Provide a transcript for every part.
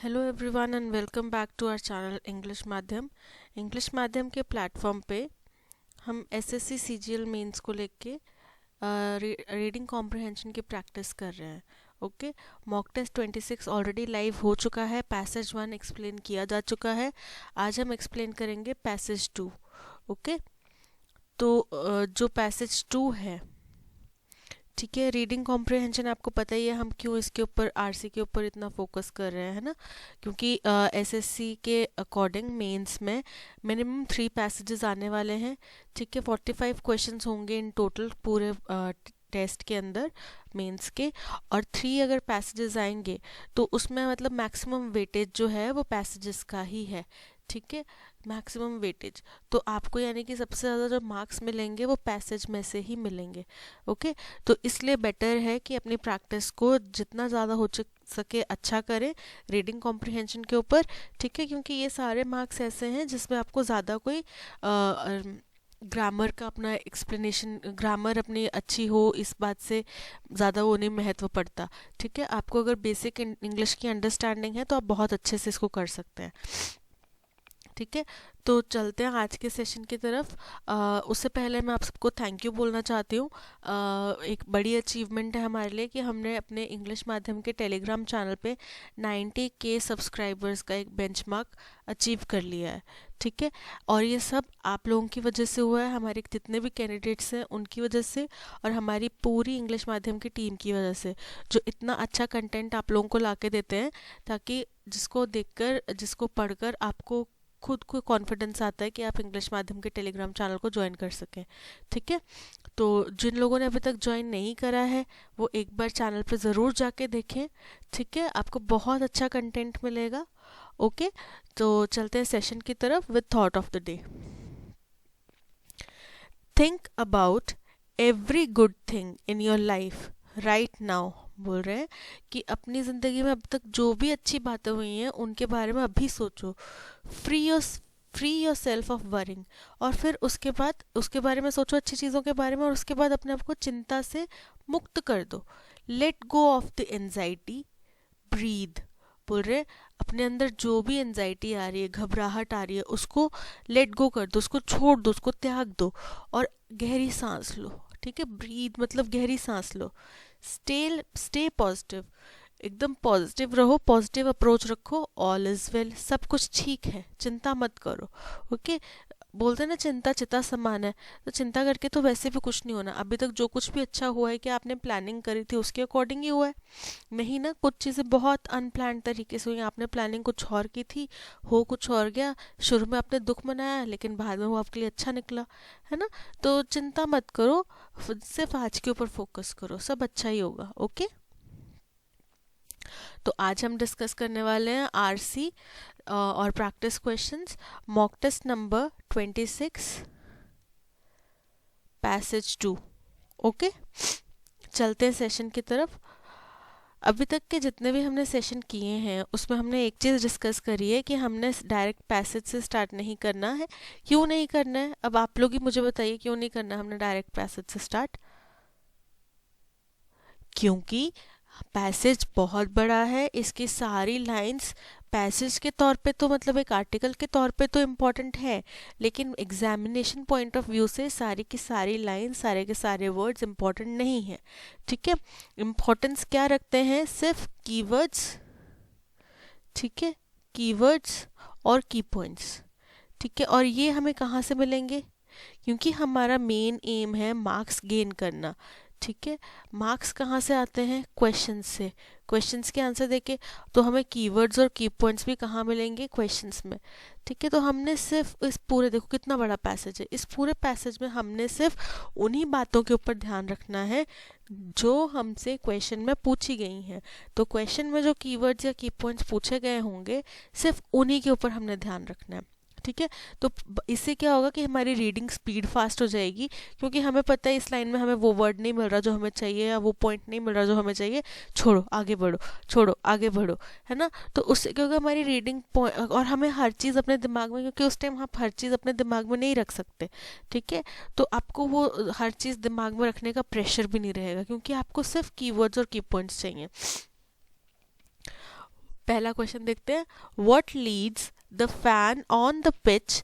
Hello everyone and welcome back to our channel English माध्यम के platform पे हम एसएससी सीजीएल मेंस को लेके रीडिंग कॉम्प्रिहेंशन की प्रैक्टिस कर रहे हैं। Okay, mock test 26 already live हो चुका है। पैसेज 1 एक्सप्लेन किया जा चुका है। आज हम एक्सप्लेन करेंगे पैसेज 2। ओके, तो जो पैसेज 2 है, ठीक है, रीडिंग कॉम्प्रिहेंशन आपको पता ही है हम क्यों इसके ऊपर आरसी के ऊपर इतना फोकस कर रहे हैं, है ना। क्योंकि एसएससी के अकॉर्डिंग मेंस में मिनिमम 3 पैसेजेस आने वाले हैं। ठीक है, 45 क्वेश्चंस होंगे इन टोटल पूरे टेस्ट के अंदर मेंस के, और 3 अगर पैसेजेस आएंगे तो उसमें मतलब मैक्सिमम वेटेज जो है वो पैसेजेस का ही है। ठीक है, मैक्सिमम वेटेज, तो आपको यानी कि सबसे ज़्यादा जो मार्क्स मिलेंगे वो पैसेज में से ही मिलेंगे। ओके, तो इसलिए बेटर है कि अपनी प्रैक्टिस को जितना ज़्यादा हो सके अच्छा करें रीडिंग कॉम्प्रिहेंशन के ऊपर। ठीक है, क्योंकि ये सारे मार्क्स ऐसे हैं जिसमें आपको ज़्यादा कोई ग्रामर का अपना एक्सप्लेनेशन, ग्रामर अपनी अच्छी हो इस बात से ज़्यादा वो नहीं महत्व पड़ता। ठीक है, आपको अगर बेसिक इंग्लिश की अंडरस्टैंडिंग है तो आप बहुत अच्छे से इसको कर सकते हैं। ठीक है, तो चलते हैं आज के सेशन की तरफ। उससे पहले मैं आप सबको थैंक यू बोलना चाहती हूँ। एक बड़ी अचीवमेंट है हमारे लिए कि हमने अपने इंग्लिश माध्यम के टेलीग्राम चैनल पे 90K सब्सक्राइबर्स का एक बेंचमार्क अचीव कर लिया है। ठीक है, और ये सब आप लोगों की वजह से हुआ है, हमारे जितने भी कैंडिडेट्स हैं उनकी वजह से, और हमारी पूरी इंग्लिश माध्यम की टीम की वजह से, जो इतना अच्छा कंटेंट आप लोगों को ला के देते हैं, ताकि जिसको देखकर, जिसको पढ़कर आपको खुद को कॉन्फिडेंस आता है कि आप इंग्लिश माध्यम के टेलीग्राम चैनल को ज्वाइन कर सकें। ठीक है, तो जिन लोगों ने अभी तक ज्वाइन नहीं करा है वो एक बार चैनल पे ज़रूर जाके देखें। ठीक है, आपको बहुत अच्छा कंटेंट मिलेगा। ओके, तो चलते हैं सेशन की तरफ with thought of the day. Think about every good thing in your life right now. बोल रहे हैं कि अपनी ज़िंदगी में अब तक जो भी अच्छी बातें हुई हैं उनके बारे में अभी सोचो। Free your self of worrying, और फिर उसके बाद उसके बारे में सोचो, अच्छी चीज़ों के बारे में, और उसके बाद अपने आप को चिंता से मुक्त कर दो। Let go of the anxiety, breathe. बोल रहे अपने अंदर जो भी एंजाइटी आ रही है, घबराहट आ रही है, उसको लेट गो कर दो, उसको छोड़ दो, उसको त्याग दो, और गहरी सांस लो। ठीक है, ब्रीद मतलब गहरी सांस लो। स्टे पॉजिटिव, एकदम पॉजिटिव रहो, पॉजिटिव अप्रोच रखो। ऑल इज वेल, सब कुछ ठीक है, चिंता मत करो। ओके, बोलते हैं ना चिंता चिता समान है, तो चिंता करके तो वैसे भी कुछ नहीं होना। अभी तक जो कुछ भी अच्छा हुआ है कि आपने प्लानिंग करी थी उसके अकॉर्डिंग ही हुआ है, नहीं ना। कुछ चीज़ें बहुत अनप्लान तरीके से हुई, आपने प्लानिंग कुछ और की थी, हो कुछ और गया। शुरू में आपने दुख मनाया लेकिन बाद में वो आपके लिए अच्छा निकला, है ना। तो चिंता मत करो, सिर्फ आज के ऊपर फोकस करो, सब अच्छा ही होगा। ओके, तो आज हम डिस्कस करने वाले हैं आरसी और practice questions, mock test number 26 passage 2। Okay, चलते हैं सेशन की तरफ। अभी तक के जितने भी हमने सेशन किए हैं उसमें हमने एक चीज़ डिस्कस करी है कि हमने डायरेक्ट पैसेज से स्टार्ट नहीं करना है। क्यों नहीं करना है, अब आप लोग ही मुझे बताइए क्यों नहीं करना है हमने डायरेक्ट पैसेज से स्टार्ट। क्योंकि पैसेज बहुत बड़ा है, इसकी सारी लाइंस पैसेज के तौर पे तो मतलब एक आर्टिकल के तौर पे तो इम्पॉर्टेंट है, लेकिन एग्जामिनेशन पॉइंट ऑफ व्यू से सारी की सारी लाइंस, सारे के सारे वर्ड्स इम्पॉर्टेंट नहीं है। ठीक है, इम्पॉर्टेंस क्या रखते हैं, सिर्फ कीवर्ड्स। ठीक है, कीवर्ड्स और की पॉइंट्स। ठीक है, और ये हमें कहाँ से मिलेंगे, क्योंकि हमारा मेन एम है मार्क्स गेन करना। ठीक है, मार्क्स कहाँ से आते हैं, क्वेश्चंस से। क्वेश्चंस के आंसर देके तो हमें कीवर्ड्स और की पॉइंट्स भी कहाँ मिलेंगे, क्वेश्चंस में। ठीक है, तो हमने सिर्फ इस पूरे, देखो कितना बड़ा पैसेज है, इस पूरे पैसेज में हमने सिर्फ उन्हीं बातों के ऊपर ध्यान रखना है जो हमसे क्वेश्चन में पूछी गई हैं। तो क्वेश्चन में जो कीवर्ड्स या की पॉइंट्स पूछे गए होंगे सिर्फ उन्हीं के ऊपर हमने ध्यान रखना है। ठीक है, तो इससे क्या होगा कि हमारी रीडिंग स्पीड फास्ट हो जाएगी, क्योंकि हमें पता है इस लाइन में हमें वो वर्ड नहीं मिल रहा जो हमें चाहिए, या वो पॉइंट नहीं मिल रहा जो हमें चाहिए, छोड़ो आगे बढ़ो, छोड़ो आगे बढ़ो, है ना। तो उससे क्या होगा, हमारी रीडिंग पॉइंट, और हमें हर चीज़ अपने दिमाग में, क्योंकि उस टाइम आप हर चीज़ अपने दिमाग में नहीं रख सकते। ठीक है, तो आपको वो हर चीज़ दिमाग में रखने का प्रेशर भी नहीं रहेगा, क्योंकि आपको सिर्फ कीवर्ड्स और की पॉइंट्स चाहिए। पहला क्वेश्चन देखते हैं, what leads the fan on the pitch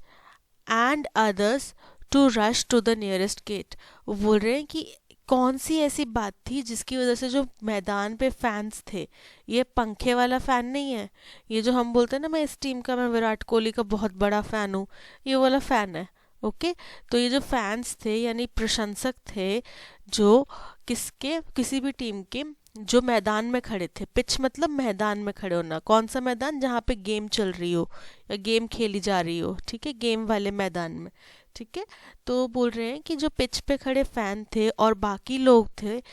and others to rush to the nearest gate. वो बोल रहे हैं कि कौन सी ऐसी बात थी जिसकी वजह से जो मैदान पे फैंस थे, ये पंखे वाला फैन नहीं है, ये जो हम बोलते हैं ना मैं इस टीम का, मैं विराट कोहली का बहुत बड़ा फैन हूँ, ये वाला फैन है। ओके, तो ये जो फैंस थे यानी प्रशंसक थे जो किसके, किसी भी टीम के, जो मैदान में खड़े थे। पिच मतलब मैदान में खड़े होना, कौन सा मैदान, जहाँ पे गेम चल रही हो या गेम खेली जा रही हो, ठीक है, गेम वाले मैदान में, ठीक है। तो बोल रहे हैं कि जो पिच पे खड़े फैन थे और बाकी लोग थे,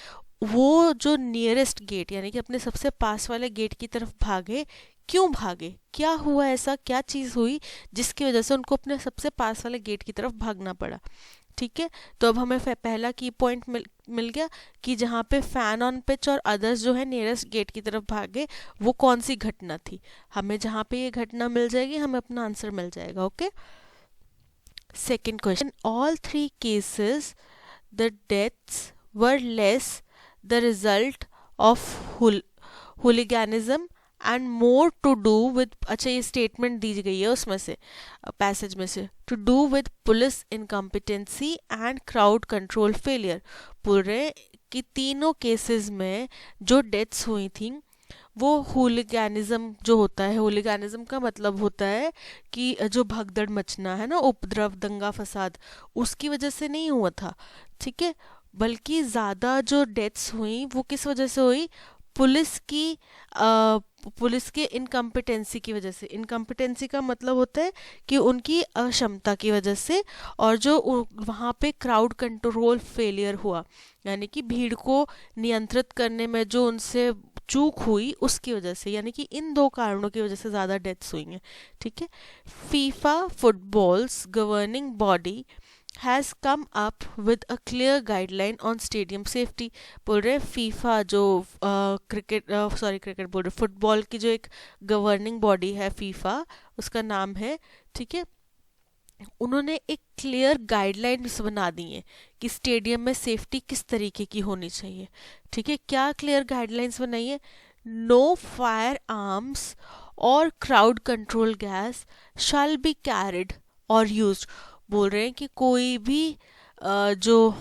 वो जो नियरेस्ट गेट यानी कि अपने सबसे पास वाले गेट की तरफ भागे। क्यों भागे, क्या हुआ, ऐसा क्या चीज़ हुई जिसकी वजह से उनको अपने सबसे पास वाले गेट की तरफ भागना पड़ा। ठीक है, तो अब हमें पहला की पॉइंट मिल गया कि जहाँ पे फैन ऑन पिच और अदर्स जो है नियरेस्ट गेट की तरफ भागे, वो कौन सी घटना थी। हमें जहाँ पे ये घटना मिल जाएगी हमें अपना आंसर मिल जाएगा। Okay, second question, all three cases the deaths were less the result of hooliganism and more to do with, अच्छा ये स्टेटमेंट दी गई है उसमें से, पैसेज में से, to do with police incompetency and crowd control failure. बोल रहे कि तीनों केसेस में जो डेथ्स हुई थी वो हुलिगैनिज्म जो होता है, हुलिगैनिज्म का मतलब होता है कि जो भगदड़ मचना है ना, उपद्रव, दंगा फसाद, उसकी वजह से नहीं हुआ था, ठीक है, बल्कि ज़्यादा जो डेथ्स हुई वो किस वजह से हुई, पुलिस के इनकम्पिटेंसी की वजह से। इनकम्पिटेंसी का मतलब होता है कि उनकी अक्षमता की वजह से, और जो वहाँ पे क्राउड कंट्रोल फेलियर हुआ यानी कि भीड़ को नियंत्रित करने में जो उनसे चूक हुई उसकी वजह से, यानी कि इन दो कारणों की वजह से ज़्यादा डेथ्स हुई हैं। ठीक है, FIFA footballs governing body has come up with a clear guideline on stadium safety. बोल रहे फीफा जो क्रिकेट बोल रहे, फुटबॉल की जो एक गवर्निंग बॉडी है फीफा, उसका नाम है, ठीक है, उन्होंने एक क्लियर गाइडलाइंस बना दी है कि स्टेडियम में सेफ्टी किस तरीके की होनी चाहिए। ठीक है, क्या क्लियर गाइडलाइंस बनाई है, नो फायर आर्म्स और crowd control gas shall be carried और यूज्ड। बोल रहे हैं कि कोई भी जो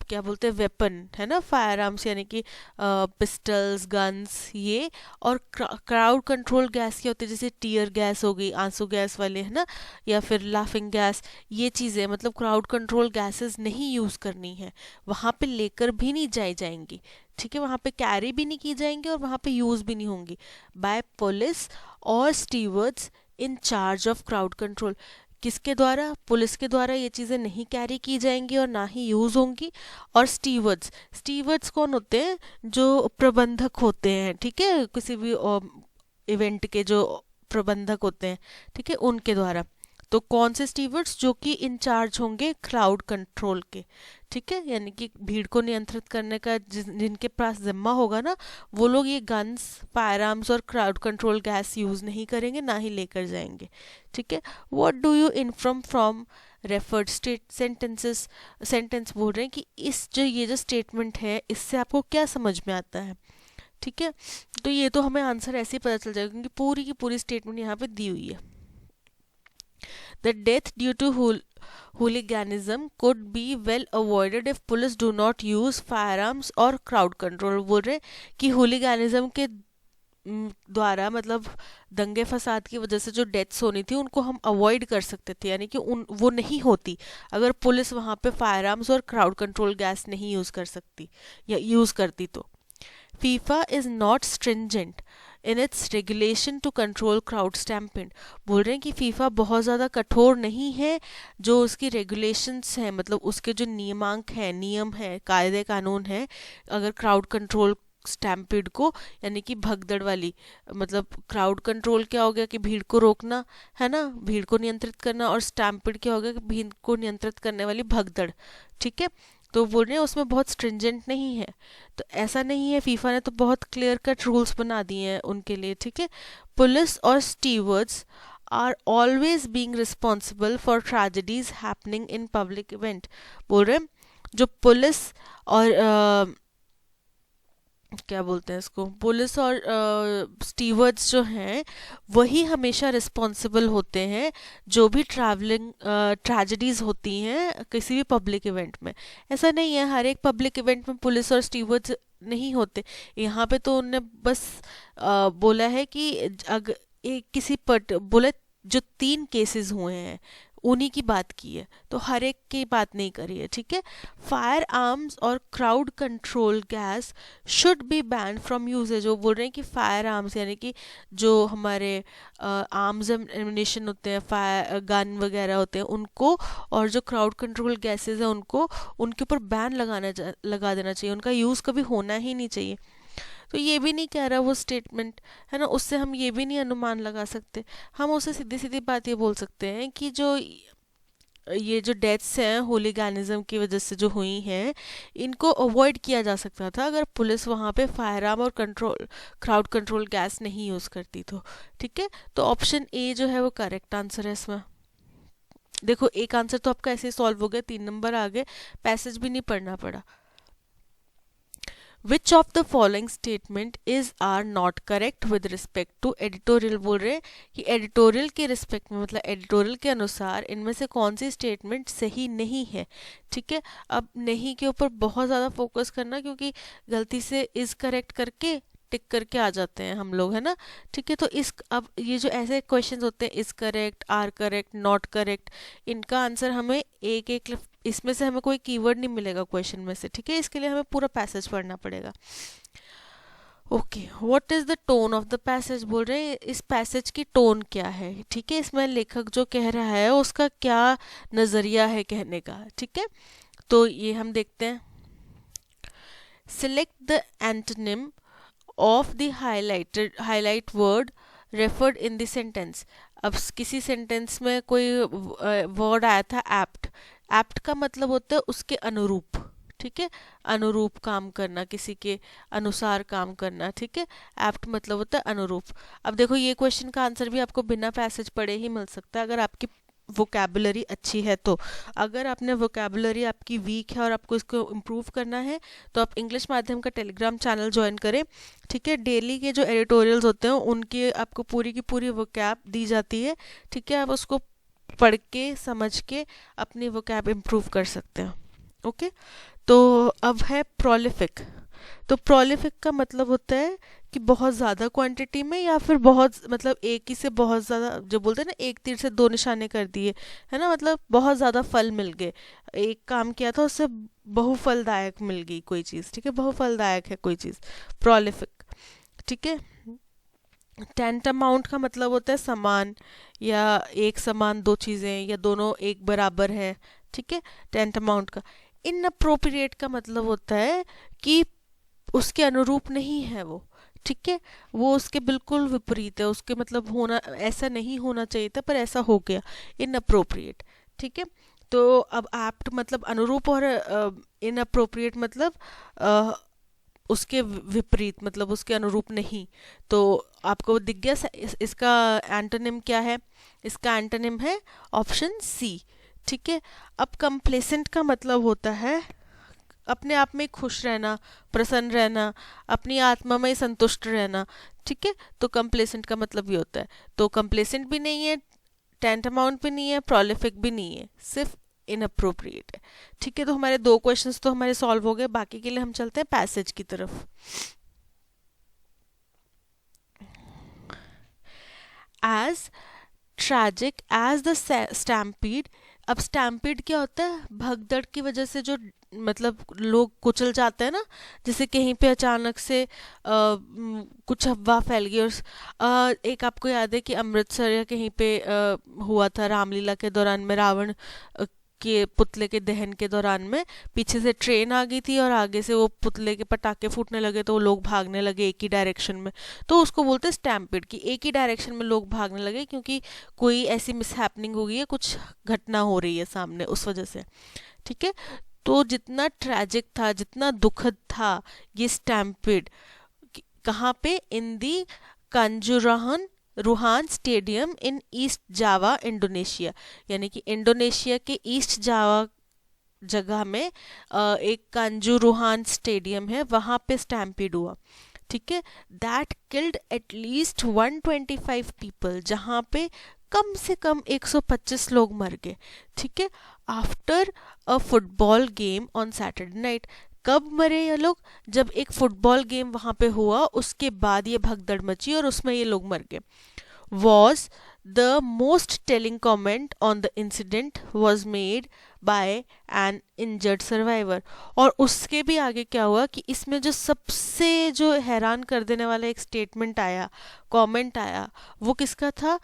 क्या बोलते हैं वेपन है ना, फायर आर्म्स यानी कि पिस्टल्स, गन्स, ये, और क्राउड कंट्रोल गैस क्या होती है, जैसे टीयर गैस हो गई, आंसू गैस वाले है ना, या फिर लाफिंग गैस, ये चीज़ें, मतलब क्राउड कंट्रोल गैसेस नहीं यूज़ करनी है, वहाँ पे लेकर भी नहीं जाएंगी। ठीक है, वहाँ पे कैरी भी नहीं की जाएंगी और वहाँ पे यूज़ भी नहीं होंगी बाय पुलिस और stewards in charge of crowd control. किसके द्वारा, पुलिस के द्वारा ये चीज़ें नहीं कैरी की जाएंगी और ना ही यूज़ होंगी। और स्टीवर्ड्स कौन होते हैं, जो प्रबंधक होते हैं, ठीक है, किसी भी इवेंट के जो प्रबंधक होते हैं, ठीक है, उनके द्वारा। तो कौन से स्टीवर्ड्स, जो कि इंचार्ज होंगे क्राउड कंट्रोल के, ठीक है, यानी कि भीड़ को नियंत्रित करने का जिनके पास जिम्मा होगा ना, वो लोग ये गन्स, फायर आर्म्स और क्राउड कंट्रोल गैस यूज़ नहीं करेंगे, ना ही लेकर जाएंगे। ठीक है, what do you inform from referred sentence. बोल रहे हैं कि ये जो स्टेटमेंट है इससे आपको क्या समझ में आता है। ठीक है, तो ये तो हमें आंसर ऐसे ही पता चल जाएगा क्योंकि पूरी की पूरी स्टेटमेंट यहाँ पे दी हुई है। The death due to hooliganism could be well avoided if police do not use firearms or crowd control। बोल रहे कि होलीगैनिज्म के द्वारा, मतलब दंगे फसाद की वजह से जो डेथ्स होनी थी उनको हम अवॉइड कर सकते थे, यानी कि वो नहीं होती अगर पुलिस वहाँ पे फायर आर्म्स और क्राउड कंट्रोल गैस नहीं यूज़ कर सकती या यूज़ करती तो। FIFA is not stringent in its regulation to control crowd stamping. बोल रहे हैं कि फीफा बहुत ज़्यादा कठोर नहीं है जो उसकी रेगुलेशंस हैं, मतलब उसके जो नियमांक हैं, नियम है, कायदे कानून है, अगर क्राउड कंट्रोल स्टैम्पिड को, यानी कि भगदड़ वाली, मतलब क्राउड कंट्रोल क्या हो गया कि भीड़ को रोकना है ना, भीड़ को नियंत्रित करना, और स्टैम्पिड क्या हो गया कि भीड़ को नियंत्रित करने वाली भगदड़। ठीक है, तो बोल रहे हैं उसमें बहुत स्ट्रिंजेंट नहीं है, तो ऐसा नहीं है, फीफा ने तो बहुत क्लियर कट रूल्स बना दिए हैं उनके लिए। ठीक है, पुलिस और stewards are always being responsible for tragedies happening in public event. बोल रहे हैं जो पुलिस और क्या बोलते हैं इसको, पुलिस और स्टीवर्ड्स जो हैं वही हमेशा रिस्पॉन्सिबल होते हैं जो भी ट्रैवलिंग ट्रेजेडीज होती हैं किसी भी पब्लिक इवेंट में। ऐसा नहीं है हर एक पब्लिक इवेंट में पुलिस और स्टीवर्ड्स नहीं होते। यहाँ पे तो उनने बस बोला है कि अगर एक किसी बोले जो 3 केसेस हुए हैं उन्हीं की बात की है, तो हर एक की बात नहीं करी है, ठीक है। फायर आर्म्स और crowd control gas should be ban from usages. वो बोल रहे हैं कि फायर आर्म्स यानी कि जो हमारे आर्म्स एमिनेशन होते हैं, फायर गन वगैरह होते हैं उनको, और जो क्राउड कंट्रोल गैसेस हैं उनको, उनके ऊपर बैन लगा देना चाहिए, उनका यूज़ कभी होना ही नहीं चाहिए। तो ये भी नहीं कह रहा वो स्टेटमेंट, है ना, उससे हम ये भी नहीं अनुमान लगा सकते। हम उसे सीधी सीधी बात ये बोल सकते हैं कि ये जो डेथ्स हैं होलीगैनिज्म की वजह से जो हुई हैं, इनको अवॉइड किया जा सकता था अगर पुलिस वहाँ पे फायर आर्म और क्राउड कंट्रोल गैस नहीं यूज़ करती तो, ठीक है। तो ऑप्शन ए जो है वो करेक्ट आंसर है इसमें। देखो एक आंसर तो आपका ऐसे ही सॉल्व हो गया, 3 नंबर आ गए, पैसेज भी नहीं पढ़ना पड़ा। Which of the following statement is are not correct with respect to editorial. बोल रहे हैं कि एडिटोरियल के रिस्पेक्ट में, मतलब एडिटोरियल के अनुसार इनमें से कौन सी स्टेटमेंट सही नहीं है, ठीक है। अब नहीं के ऊपर बहुत ज़्यादा फोकस करना, क्योंकि गलती से इज करेक्ट करके टिक करके आ जाते हैं हम लोग, है ना, ठीक है। तो अब ये जो ऐसे क्वेश्चंस होते हैं is correct, are correct, not correct, इनका आंसर हमें एक एक, इसमें से हमें कोई कीवर्ड नहीं मिलेगा क्वेश्चन में से, ठीक है। इसके लिए हमें पूरा पैसेज पढ़ना पड़ेगा। Okay, what is the tone of the passage. बोल रहे हैं इस पैसेज की टोन क्या है, ठीक है, इसमें लेखक जो कह रहा है उसका क्या नजरिया है कहने का, ठीक है। तो ये हम देखते हैं। Select the antonym of the highlight word referred in the sentence. अब किसी सेंटेंस में कोई वर्ड आया था एप्ट। एप्ट का मतलब होता है उसके अनुरूप, ठीक है, अनुरूप काम करना, किसी के अनुसार काम करना, ठीक है। एप्ट मतलब होता है अनुरूप। अब देखो ये क्वेश्चन का आंसर भी आपको बिना पैसेज पढ़े ही मिल सकता है अगर आपकी वोकैबुलरी अच्छी है तो। अगर आपने वोकैबुलरी आपकी वीक है और आपको इसको इम्प्रूव करना है तो आप इंग्लिश माध्यम का टेलीग्राम चैनल ज्वाइन करें, ठीक है। डेली के जो एडिटोरियल्स होते हैं उनकी आपको पूरी की पूरी वोकैब दी जाती है, ठीक है। आप उसको पढ़ के समझ के अपनी वोकैब इम्प्रूव कर सकते हैं, ओके। तो अब है प्रोलिफिक। तो प्रोलिफिक का मतलब होता है कि बहुत ज़्यादा क्वांटिटी में, या फिर बहुत, मतलब एक ही से बहुत ज़्यादा, जो बोलते हैं ना एक तीर से 2 निशाने कर दिए, है ना, मतलब बहुत ज़्यादा फल मिल गए, एक काम किया था उससे बहुफलदायक मिल गई कोई चीज़, ठीक है, बहुफलदायक है कोई चीज़, प्रोलिफिक, ठीक है। टेंटामाउंट का मतलब होता है समान, या एक समान 2 चीज़ें, या दोनों एक बराबर है, ठीक है, टेंटामाउंट का। इनअप्रोप्रिएट का मतलब होता है कि उसके अनुरूप नहीं है वो, ठीक है, वो उसके बिल्कुल विपरीत है, उसके मतलब होना, ऐसा नहीं होना चाहिए था पर ऐसा हो गया, इनअप्रोप्रिएट, ठीक है। तो अब एप्ट मतलब अनुरूप, और इनअप्रोप्रिएट मतलब उसके विपरीत, मतलब उसके अनुरूप नहीं। तो आपको दिख गया इसका एंटोनिम क्या है। इसका एंटोनिम है ऑप्शन सी, ठीक है। अब कंप्लेसेंट का मतलब होता है अपने आप में खुश रहना, प्रसन्न रहना, अपनी आत्मा में संतुष्ट रहना, ठीक है। तो कंप्लेसेंट का मतलब ये होता है। तो कंप्लेसेंट भी नहीं है, टेंटामाउंट भी नहीं है, प्रोलिफिक भी नहीं है, सिर्फ इनअप्रोप्रिएट है, ठीक है। तो हमारे 2 क्वेश्चंस तो हमारे सॉल्व हो गए। बाकी के लिए हम चलते हैं पैसेज की तरफ। As tragic as the stampede. अब स्टैम्पीड क्या होता है, भगदड़ की वजह से जो, मतलब लोग कुचल जाते हैं ना, जैसे कहीं पे अचानक से कुछ अफवाह फैल गई, और एक आपको याद है कि अमृतसर या कहीं पे हुआ था रामलीला के दौरान में, रावण के पुतले के दहन के दौरान में पीछे से ट्रेन आ गई थी और आगे से वो पुतले के पटाखे फूटने लगे, तो वो लोग भागने लगे एक ही डायरेक्शन में। तो उसको बोलते हैं स्टैम्पिड, कि एक ही डायरेक्शन में लोग भागने लगे क्योंकि कोई ऐसी मिसहैपनिंग हो गई है, कुछ घटना हो रही है सामने, उस वजह से, ठीक है। तो जितना ट्रैजिक था, जितना दुखद था ये स्टैम्पिड, कहाँ पे, in the Kanjuruhan Ruhan stadium in East Java Indonesia, यानी कि इंडोनेशिया के ईस्ट जावा जगह में एक कांजूरुहान स्टेडियम है, वहाँ पे स्टैम्पीड हुआ, ठीक है। दैट किल्ड एटलीस्ट 125 पीपल, जहाँ पे कम से कम 125 लोग मर गए, ठीक है। After a football game on Saturday night, कब मरे ये लोग? जब एक फुटबॉल गेम वहाँ पे हुआ, उसके बाद ये भगदड़ मची और उसमें ये लोग मर गए। Was the most telling comment on the incident was made by an injured survivor। और उसके भी आगे क्या हुआ कि इसमें जो सबसे जो हैरान कर देने वाला एक स्टेटमेंट आया, कमेंट आया, वो किसका था?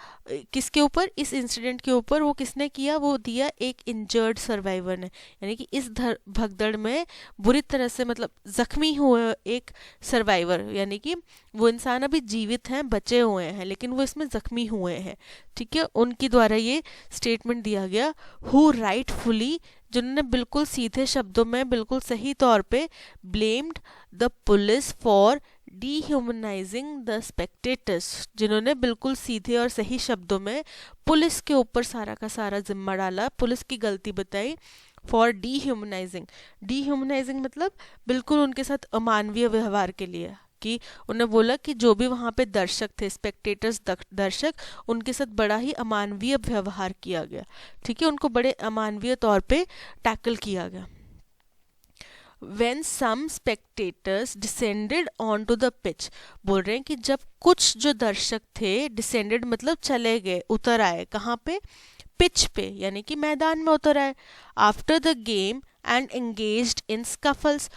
किसके ऊपर? इस इंसिडेंट के ऊपर। वो किसने किया? वो दिया एक इंजर्ड सर्वाइवर ने, यानी कि इस भगदड़ में बुरी तरह से मतलब जख्मी हुए एक सर्वाइवर, यानी कि वो इंसान अभी जीवित हैं, बचे हुए हैं, लेकिन वो इसमें जख्मी हुए हैं, ठीक है। उनकी द्वारा ये स्टेटमेंट दिया गया, हु राइटफुली, जिन्होंने बिल्कुल सीधे शब्दों में, बिल्कुल सही तौर पे blamed the police for dehumanising the spectators, जिन्होंने बिल्कुल सीधे और सही शब्दों में पुलिस के ऊपर सारा का सारा जिम्मा डाला, पुलिस की गलती बताई। फॉर डिह्यूमनाइजिंग मतलब बिल्कुल उनके साथ अमानवीय व्यवहार के लिए, कि उन्हें बोला कि जो भी वहाँ पे दर्शक थे, स्पेक्टेटर्स, दर्शक, उनके साथ बड़ा ही अमानवीय व्यवहार किया गया, ठीक है। उनको बड़े अमानवीय तौर पे टैकल किया गया। When some spectators descended onto the pitch, बोल रहे हैं कि जब कुछ जो दर्शक थे, descended मतलब चले गए, उतर आए, कहाँ पे? पिच पे, यानी कि मैदान में उतर आए। After the game and engaged in scuffles,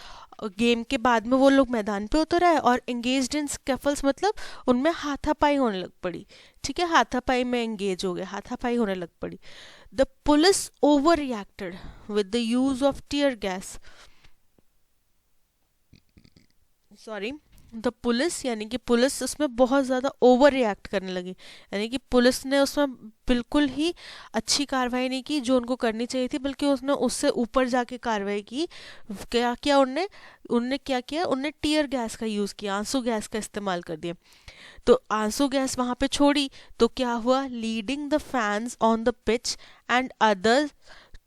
game के बाद में वो लोग मैदान पे उतर आए और एंगेज्ड इन स्कफल्स मतलब उनमें हाथापाई होने लग पड़ी, ठीक है। हाथापाई में एंगेज हो गए, हाथापाई होने लग पड़ी। The police over reacted with the use of tear gas, sorry, the police, यानी कि पुलिस उसमें बहुत ज़्यादा ओवर रिएक्ट करने लगी, यानी कि पुलिस ने उसमें बिल्कुल ही अच्छी कार्रवाई नहीं की जो उनको करनी चाहिए थी, बल्कि उसने उससे ऊपर जाके कार्रवाई की। क्या किया उनने? उनने क्या किया? उनने टीयर गैस का यूज़ किया, आंसू गैस का इस्तेमाल कर दिया। तो आंसू गैस वहाँ पे छोड़ी तो क्या हुआ? Leading the fans on the pitch and other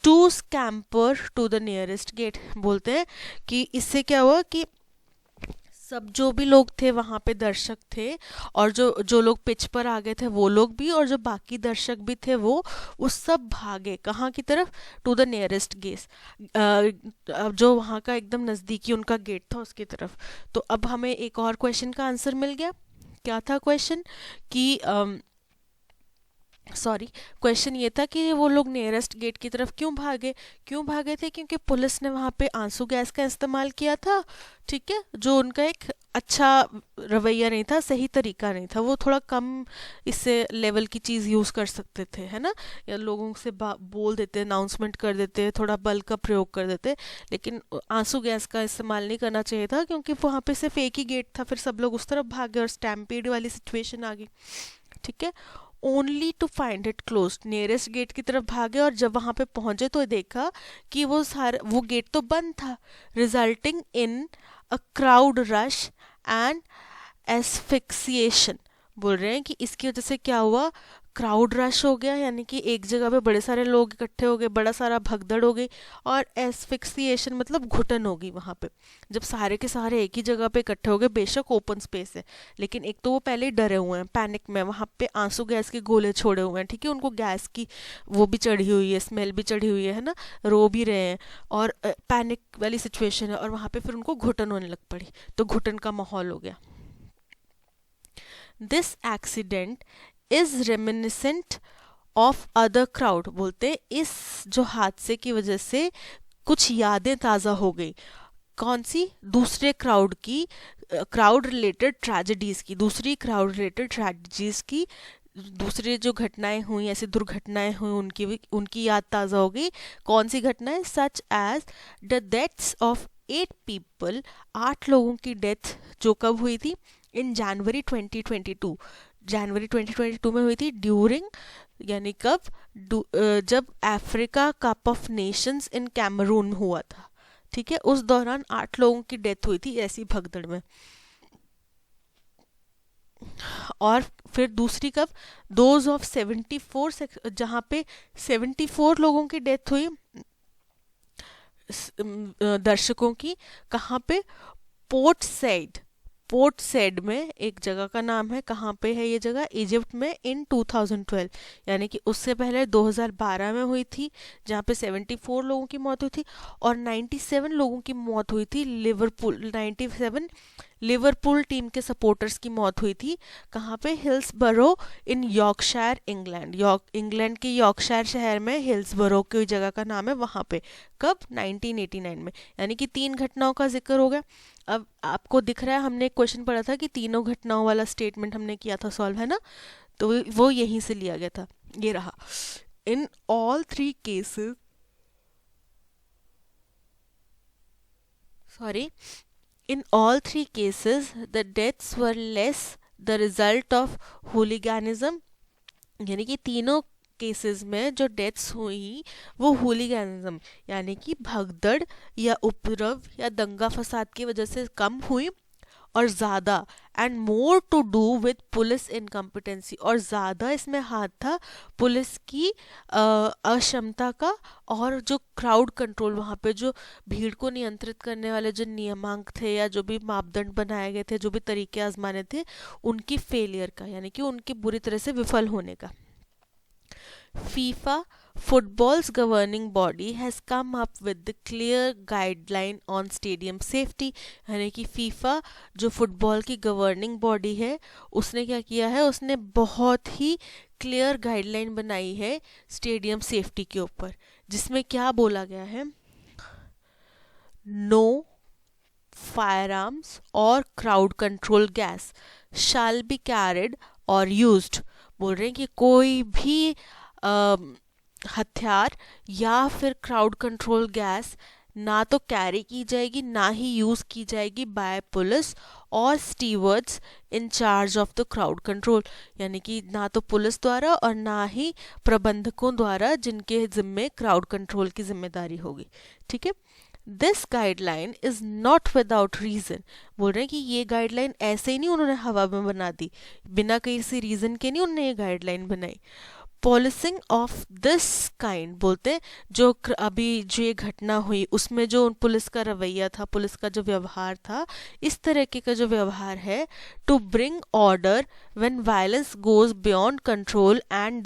to scamper to the nearest gate. बोलते हैं कि इससे क्या हुआ कि सब जो भी लोग थे वहाँ पे, दर्शक थे, और जो जो लोग पिच पर आ गए थे वो लोग भी, और जो बाकी दर्शक भी थे वो सब भागे कहाँ की तरफ? टू द नियरेस्ट गेट, जो वहाँ का एकदम नज़दीकी उनका गेट था उसकी तरफ। तो अब हमें एक और क्वेश्चन का आंसर मिल गया। क्या था क्वेश्चन? कि क्वेश्चन ये था कि वो लोग नियरेस्ट गेट की तरफ क्यों भागे थे? क्योंकि पुलिस ने वहाँ पे आंसू गैस का इस्तेमाल किया था, ठीक है, जो उनका एक अच्छा रवैया नहीं था, सही तरीका नहीं था। वो थोड़ा कम इससे लेवल की चीज़ यूज़ कर सकते थे, है ना, या लोगों से बोल देते, अनाउंसमेंट कर देते, थोड़ा बल का प्रयोग कर देते, लेकिन आंसू गैस का इस्तेमाल नहीं करना चाहिए था, क्योंकि वहाँ पे सिर्फ एक ही गेट था, फिर सब लोग उस तरफ भागे और स्टैम्पीड वाली सिचुएशन आ गई, ठीक है। Only to find it close, nearest gate की तरफ भागे और जब वहां पे पहुंचे तो देखा कि वो गेट तो बंद था, resulting in a crowd rush and asphyxiation. बोल रहे हैं कि इसकी वजह से क्या हुआ? क्राउड रश हो गया, यानी कि एक जगह पे बड़े सारे लोग इकट्ठे हो गए, बड़ा सारा भगदड़ हो गई, और एस्फिक्सिएशन मतलब घुटन हो गई वहाँ पे। जब सारे के सारे एक ही जगह पे इकट्ठे हो गए, बेशक ओपन स्पेस है, लेकिन एक तो वो पहले ही डरे हुए हैं, पैनिक में, वहाँ पे आंसू गैस के गोले छोड़े हुए हैं, ठीक है, उनको गैस की वो भी चढ़ी हुई है, स्मेल भी चढ़ी हुई है ना, रो भी रहे हैं, और पैनिक वाली सिचुएशन है, और वहाँ पे फिर उनको घुटन होने लग पड़ी, तो घुटन का माहौल हो गया। This accident is reminiscent of other crowd, बोलते इस जो हादसे की वजह से कुछ यादें ताज़ा हो गई। कौन सी? दूसरे क्राउड की, क्राउड रिलेटेड ट्रेजेडीज की, दूसरी क्राउड रिलेटेड ट्रेजेडीज की, दूसरी जो घटनाएं हुई, ऐसी दुर्घटनाएं हुई, उनकी याद ताज़ा हो गई। कौन सी घटनाएं? Such as the deaths of 8 people, 8 लोगों की डेथ जो कब हुई थी? इन जनवरी 2022, जनवरी 2022 में हुई थी, ड्यूरिंग, यानी कब? जब Africa cup of nations in Cameroon हुआ था, ठीक है, उस दौरान 8 लोगों की डेथ हुई थी ऐसी भगदड़ में। और फिर दूसरी कब? दोज ऑफ 74, जहाँ पे 74 लोगों की डेथ हुई दर्शकों की। कहाँ पे? पोर्ट सैड में एक जगह का नाम है। कहाँ पे है ये जगह? इजिप्ट में, इन 2012, यानी कि उससे पहले 2012 में हुई थी, जहाँ पे 74 लोगों की मौत हुई थी और 97 लोगों की मौत हुई थी। लिवरपूल टीम के सपोर्टर्स की मौत हुई थी। कहाँ पे? हिल्सबरो इन यॉर्कशायर, इंग्लैंड के यॉर्कशायर शहर में हिल्सबरो की जगह का नाम है, वहाँ पे। कब? 1989 में। यानी कि 3 घटनाओं का जिक्र हो गया। अब आपको दिख रहा है, हमने एक क्वेश्चन पढ़ा था कि तीनों घटनाओं वाला स्टेटमेंट हमने किया था सॉल्व, है ना? तो वो यहीं से लिया गया था। ये रहा। In all three cases, sorry, in all three cases the deaths were less the result of hooliganism, यानी कि तीनों केसेस में जो डेथ्स हुई वो होलीगैनिज्म यानी कि भगदड़ या उपद्रव या दंगा फसाद की वजह से कम हुई, और ज़्यादा and more to do with police incompetency, और ज़्यादा इसमें हाथ था पुलिस की अक्षमता का, और जो क्राउड कंट्रोल, वहाँ पे जो भीड़ को नियंत्रित करने वाले जो नियमांक थे या जो भी मापदंड बनाए गए थे, जो भी तरीके आजमाने थे, उनकी फेलियर का, यानी कि उनकी बुरी तरह से विफल होने का। FIFA, football's governing body, has come up with the clear guideline on stadium safety, यानी कि फीफा जो फुटबॉल की गवर्निंग बॉडी है, उसने क्या किया है? उसने बहुत ही क्लियर गाइडलाइन बनाई है स्टेडियम सेफ्टी के ऊपर, जिसमें क्या बोला गया है? नो फायर आर्म्स और crowd control gas shall be carried और यूज्ड। बोल रहे हैं कि कोई भी हथियार या फिर क्राउड कंट्रोल गैस ना तो कैरी की जाएगी ना ही यूज़ की जाएगी बाय पुलिस और stewards in charge of the crowd control, यानी कि ना तो पुलिस द्वारा और ना ही प्रबंधकों द्वारा जिनके जिम्मे क्राउड कंट्रोल की जिम्मेदारी होगी। ठीक है, this guideline is not without reason. बोल रहे हैं कि ये गाइडलाइन ऐसे ही नहीं उन्होंने हवा में बना दी, बिना किसी रीजन के नहीं उन्होंने ये गाइडलाइन बनाई। पॉलिसिंग ऑफ दिस काइंड, बोलते हैं जो अभी जो ये घटना हुई उसमें जो पुलिस का रवैया था, पुलिस का जो व्यवहार था, इस तरह का जो व्यवहार है, to bring order when violence goes beyond control and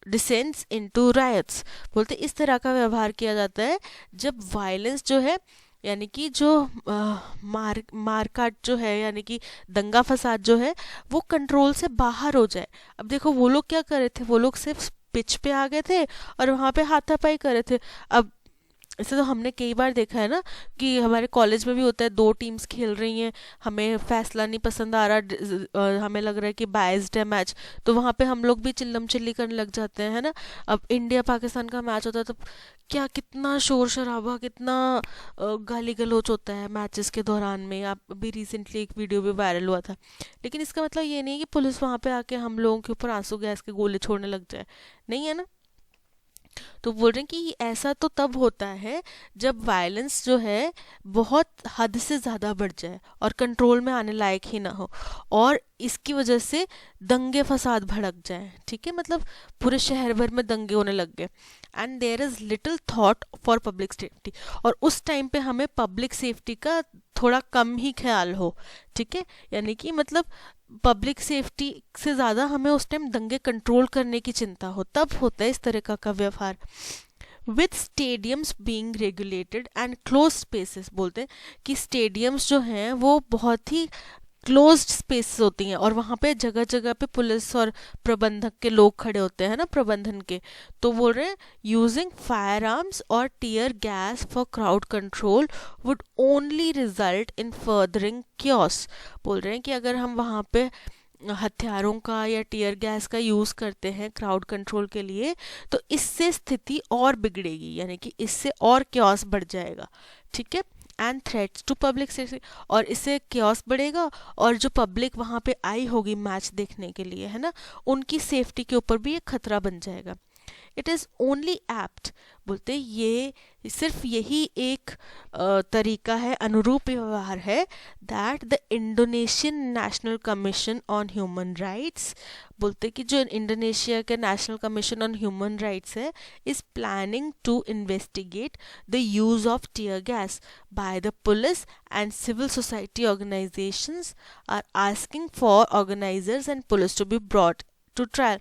descends into riots. बोलते इस तरह का व्यवहार किया जाता है जब वायलेंस जो है, यानी कि जो मारकाट जो है, यानी कि दंगा फसाद जो है, वो कंट्रोल से बाहर हो जाए। अब देखो वो लोग क्या कर रहे थे, वो लोग सिर्फ पिच पे आ गए थे और वहाँ पे हाथापाई कर रहे थे। अब ऐसे तो हमने कई बार देखा है ना कि हमारे कॉलेज में भी होता है, 2 टीम्स खेल रही हैं, हमें फैसला नहीं पसंद आ रहा, हमें लग रहा है कि बाइस्ड है मैच, तो वहाँ पे हम लोग भी चिल्लम चिल्ली करने लग जाते हैं, है ना। अब इंडिया पाकिस्तान का मैच होता है तो क्या कितना शोर शराबा, कितना गाली गलौज होता है मैचेस के दौरान में। आप अभी रिसेंटली एक वीडियो भी वायरल हुआ था। लेकिन इसका मतलब ये नहीं है कि पुलिस वहाँ पे आके हम लोगों के ऊपर आंसू गैस के गोले छोड़ने लग जाए, नहीं है ना। तो बोल रहे हैं कि ऐसा तो तब होता है जब वायलेंस जो है बहुत हद से ज़्यादा बढ़ जाए और कंट्रोल में आने लायक ही ना हो, और इसकी वजह से दंगे फसाद भड़क जाए। ठीक है, मतलब पूरे शहर भर में दंगे होने लग गए, and there is little thought for public safety, और उस टाइम पे हमें पब्लिक सेफ्टी का थोड़ा कम ही ख्याल हो। ठीक है, यानी कि मतलब पब्लिक सेफ्टी से ज़्यादा हमें उस टाइम दंगे कंट्रोल करने की चिंता हो, तब होता है इस तरह का व्यवहार। With stadiums being regulated and close spaces, बोलते हैं कि स्टेडियम्स जो हैं वो बहुत ही क्लोज्ड स्पेस होती हैं और वहाँ पे जगह जगह पे पुलिस और प्रबंधक के लोग खड़े होते हैं ना, प्रबंधन के। तो बोल रहे हैं यूजिंग फायर आर्म्स और tear gas for crowd control would only result in furthering chaos. बोल रहे हैं कि अगर हम वहाँ पे हथियारों का या टीयर गैस का यूज़ करते हैं क्राउड कंट्रोल के लिए, तो इससे स्थिति और बिगड़ेगी, यानी कि इससे और क्योस बढ़ जाएगा। ठीक है, and threats to public safety, और इससे क्योस बढ़ेगा और जो पब्लिक वहाँ पे आई होगी मैच देखने के लिए, है ना, उनकी सेफ्टी के ऊपर भी एक खतरा बन जाएगा। इट इज़ एप्ट एप्ट, बोलते ये सिर्फ यही एक तरीका है, अनुरूप व्यवहार है, that the Indonesian national commission on human rights, बोलते कि जो इंडोनेशिया के national commission on human rights है, is planning to investigate the use of tear gas by the police and civil society organisations are asking for organisers and police to be brought to trial.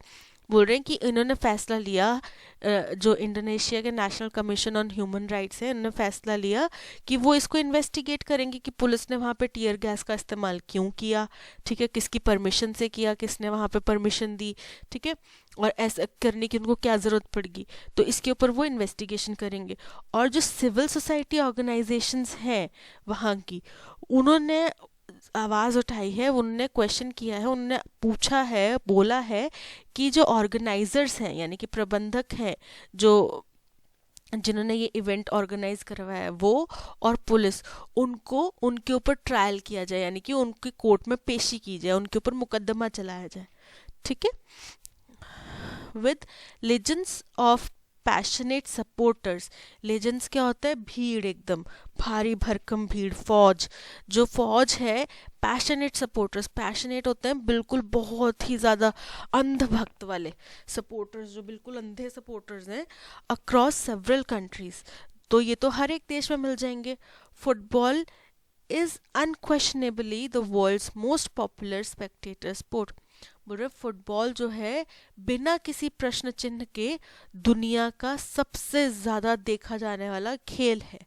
बोल रहे हैं कि इन्होंने फैसला लिया, जो Indonesia के national commission on human rights है, इन्होंने फैसला लिया कि वो इसको इन्वेस्टिगेट करेंगे कि पुलिस ने वहाँ पे टीयर गैस का इस्तेमाल क्यों किया, ठीक है, किसकी परमिशन से किया, किसने वहाँ पे परमिशन दी, ठीक है, और ऐसा करने की उनको क्या ज़रूरत पड़ेगी, तो इसके ऊपर वो इन्वेस्टिगेशन करेंगे। और जो सिविल सोसाइटी ऑर्गेनाइजेशंस हैं वहाँ की, उन्होंने आवाज़ उठाई है, उन्होंने क्वेश्चन किया है, उन्होंने पूछा है, बोला है कि जो ऑर्गेनाइजर्स हैं यानी कि प्रबंधक हैं, जो जिन्होंने ये इवेंट ऑर्गेनाइज करवाया है, वो और पुलिस, उनको उनके ऊपर ट्रायल किया जाए, यानी कि उनकी कोर्ट में पेशी की जाए, उनके ऊपर मुकदमा चलाया जाए, ठीक है, with legends of passionate supporters. Legends क्या होता है? भीड़, एकदम भारी भरकम भीड़, फौज, जो फौज है, पैशनेट सपोर्टर्स, पैशनेट होते हैं बिल्कुल बहुत ही ज़्यादा अंधभक्त वाले सपोर्टर्स, जो बिल्कुल अंधे सपोर्टर्स हैं, अक्रॉस सेवरल कंट्रीज। तो ये तो हर एक देश में मिल जाएंगे। Football is unquestionably the world's most popular spectator sport. बोल रहे फुटबॉल जो है बिना किसी प्रश्न चिन्ह के दुनिया का सबसे ज़्यादा देखा जाने वाला खेल है,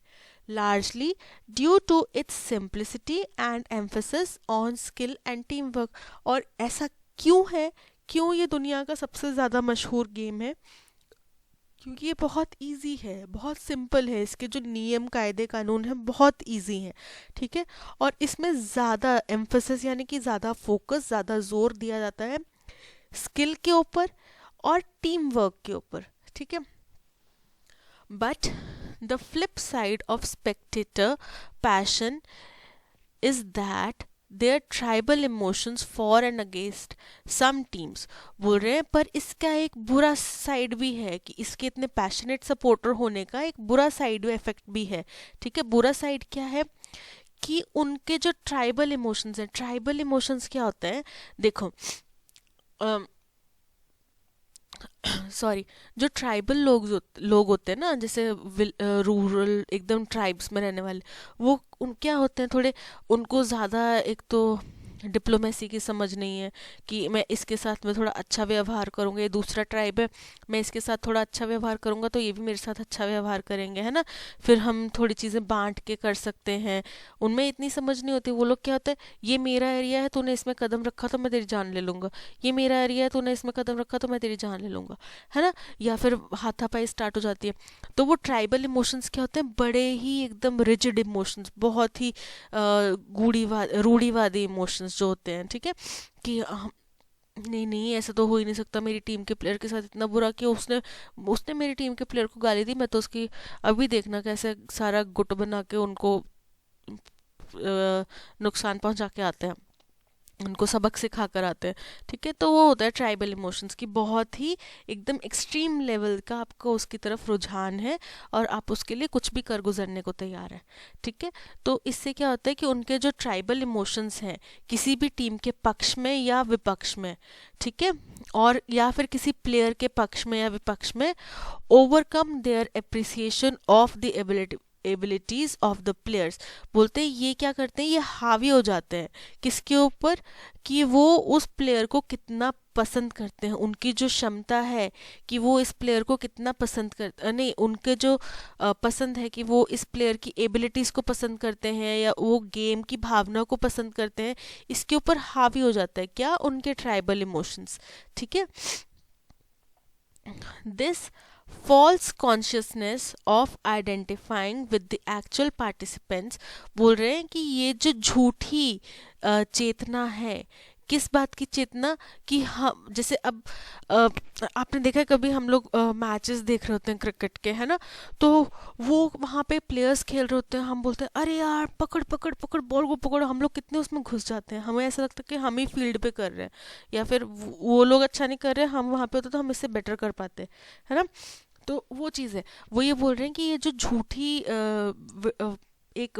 largely due to its simplicity and emphasis on skill and team work. और ऐसा क्यों है, क्यों ये दुनिया का सबसे ज़्यादा मशहूर गेम है? क्योंकि ये बहुत इजी है, बहुत सिंपल है, इसके जो नियम कायदे कानून हैं बहुत इजी हैं, ठीक है, और इसमें ज़्यादा एम्फेसिस यानी कि ज़्यादा फोकस, ज़्यादा जोर दिया जाता है स्किल के ऊपर और टीम वर्क के ऊपर, ठीक है। But the flip side of spectator passion is that there tribal emotions for and against some teams. बोल रहे हैं पर इसका एक बुरा साइड भी है, कि इसके इतने पैशनेट सपोर्टर होने का एक बुरा साइड इफेक्ट भी है, ठीक है। बुरा साइड क्या है? कि उनके जो ट्राइबल इमोशंस हैं, ट्राइबल इमोशंस क्या होते हैं, देखो सॉरी, जो ट्राइबल लोग होते हैं ना, जैसे रूरल एकदम ट्राइब्स में रहने वाले, वो उन क्या होते हैं, थोड़े उनको ज़्यादा एक तो डिप्लोमेसी की समझ नहीं है कि मैं इसके साथ में थोड़ा अच्छा व्यवहार करूँगा, ये दूसरा ट्राइब है, मैं इसके साथ थोड़ा अच्छा व्यवहार करूँगा तो ये भी मेरे साथ अच्छा व्यवहार करेंगे, है ना, फिर हम थोड़ी चीज़ें बांट के कर सकते हैं। उनमें इतनी समझ नहीं होती। वो लोग क्या होता है, ये मेरा एरिया है, तूने इसमें कदम रखा तो मैं तेरी जान ले लूँगा, ये मेरा एरिया है, तूने इसमें कदम रखा तो मैं तेरी जान ले लूँगा, है ना, या फिर हाथापाई स्टार्ट हो जाती है। तो वो ट्राइबल इमोशंस क्या होते हैं, बड़े ही एकदम रिजिड इमोशंस, बहुत ही रूढ़िवादी इमोशंस जो होते हैं, ठीक है, कि नहीं नहीं ऐसा तो हो ही नहीं सकता, मेरी टीम के प्लेयर के साथ इतना बुरा कि उसने उसने मेरी टीम के प्लेयर को गाली दी, मैं तो उसकी अभी देखना कैसे सारा गुट बना के उनको नुकसान पहुंचा के आते हैं, उनको सबक सिखा कर आते हैं, ठीक है। तो वो होता है ट्राइबल इमोशंस की बहुत ही एकदम एक्सट्रीम लेवल का आपको उसकी तरफ रुझान है और आप उसके लिए कुछ भी कर गुजरने को तैयार है, ठीक है। तो इससे क्या होता है कि उनके जो ट्राइबल इमोशंस हैं किसी भी टीम के पक्ष में या विपक्ष में, ठीक है, और या फिर किसी प्लेयर के पक्ष में या विपक्ष में, overcome there appreciation of the abilities of the players. बोलते हैं ये क्या करते हैं, ये हावी हो जाते हैं किसके ऊपर, कि वो उस प्लेयर को कितना पसंद करते हैं, उनकी जो क्षमता है कि वो इस प्लेयर को कितना पसंद कर नहीं, उनके जो पसंद है कि वो इस प्लेयर की एबिलिटीज को पसंद करते हैं या वो गेम की भावना को पसंद करते हैं, इसके ऊपर हावी हो जाता है क्या, उनके ट्राइबल इमोशंस, ठीक है। This false consciousness of identifying with the actual participants, बोल रहे हैं कि ये जो झूठी चेतना है किस बात की चेतना कि हम जैसे अब अ, आपने देखा है कभी हम लोग मैचेस देख रहे होते हैं क्रिकेट के, है ना, तो वो वहाँ पे प्लेयर्स खेल रहे होते हैं, हम बोलते हैं अरे यार पकड़ पकड़ पकड़ बॉल को पकड़ो, हम लोग कितने उसमें घुस जाते हैं, हमें ऐसा लगता है कि हम ही फील्ड पे कर रहे हैं, या फिर वो लोग अच्छा नहीं कर रहे, हम वहाँ पे होते तो हम इससे बेटर कर पाते, है ना। तो वो चीज़ है, वो ये बोल रहे हैं कि ये जो झूठी एक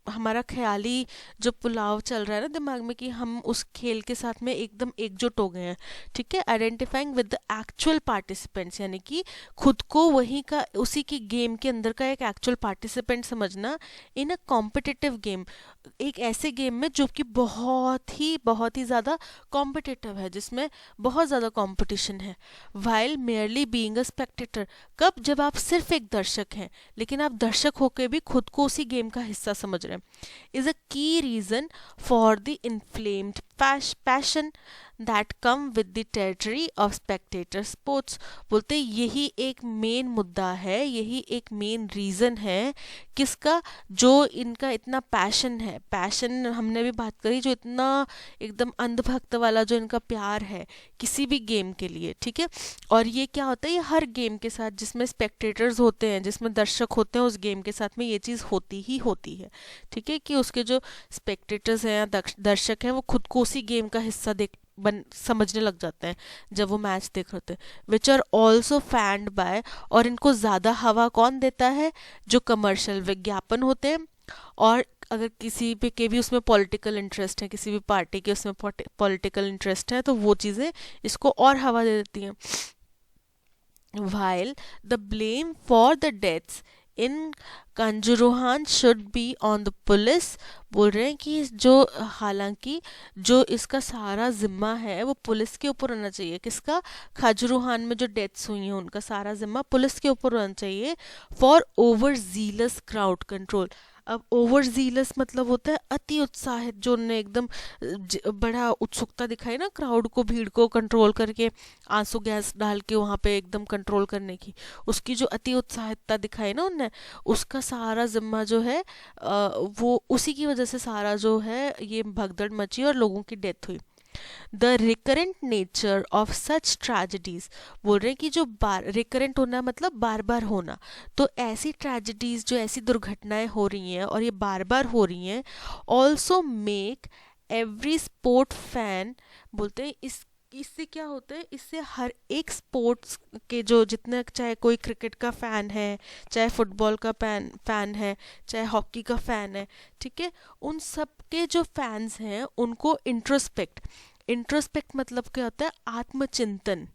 हमारा ख्याली जो पुलाव चल रहा है ना दिमाग में कि हम उस खेल के साथ में एकदम एकजुट हो गए हैं, ठीक है, identifying with the actual participants, यानी कि खुद को वही का उसी की गेम के अंदर का एक एक्चुअल पार्टिसिपेंट समझना इन अ कॉम्पिटिटिव गेम, एक ऐसे गेम में जो कि बहुत ही ज़्यादा कॉम्पिटिटिव है, जिसमें बहुत ज़्यादा कंपटीशन है, while merely being a Spectator, कब, जब आप सिर्फ एक दर्शक हैं, लेकिन आप दर्शक होकर भी खुद को उसी गेम का हिस्सा समझ रहे हैं, is a key reason for the inflamed passion that come with the territory of spectator sports. बोलते यही एक मेन मुद्दा है, यही एक मेन रीजन है किसका, जो इनका इतना पैशन है, पैशन हमने भी बात करी, जो इतना एकदम अंधभक्त वाला जो इनका प्यार है किसी भी गेम के लिए, ठीक है। और ये क्या होता है, ये हर गेम के साथ जिसमें स्पेक्टेटर्स होते हैं, जिसमें दर्शक होते हैं, उस गेम के साथ में ये चीज़ होती ही होती है, ठीक है, कि उसके जो स्पेक्टेटर्स हैं या दर्शक हैं वो खुद को उसी गेम का हिस्सा देख समझने लग जाते हैं जब वो मैच देख रहे होते हैं, which are also fanned by, और इनको ज़्यादा हवा कौन देता है, जो कमर्शियल विज्ञापन होते हैं, और अगर किसी पे के भी उसमें पॉलिटिकल इंटरेस्ट है, किसी भी पार्टी के उसमें पॉलिटिकल इंटरेस्ट है, तो वो चीज़ें इसको और हवा दे देती हैं। While the blame for the deaths in Kanjuruhan should be on the police, बोल रहे हैं कि जो हालांकि जो इसका सारा जिम्मा है वो पुलिस के ऊपर होना चाहिए, किसका, खाजुरुहान में जो डेथ्स हुई हैं उनका सारा जिम्मा पुलिस के ऊपर होना चाहिए, for over zealous crowd control. अब ओवर जीलस मतलब होता है अति उत्साहित, जो उन्होंने एकदम बड़ा उत्सुकता दिखाई ना क्राउड को, भीड़ को कंट्रोल करके, आंसू गैस डाल के वहाँ पे एकदम कंट्रोल करने की, उसकी जो अति उत्साहितता दिखाई ना उनने, उसका सारा जिम्मा जो है वो उसी की वजह से सारा जो है ये भगदड़ मची और लोगों की डेथ हुई। The recurrent nature of such tragedies, बोल रहे हैं कि जो रिकरेंट होना मतलब बार बार होना, तो ऐसी ट्रेजिडीज, जो ऐसी दुर्घटनाएं हो रही हैं और ये बार बार हो रही हैं, also make every sport fan, बोलते हैं इससे क्या होता है, इससे हर एक स्पोर्ट्स के जो जितने, चाहे कोई क्रिकेट का फ़ैन है, चाहे फुटबॉल का फ़ैन है, चाहे हॉकी का फ़ैन है, ठीक है, उन सब के जो फैंस हैं उनको इंट्रोस्पेक्ट मतलब क्या होता है, आत्मचिंतन,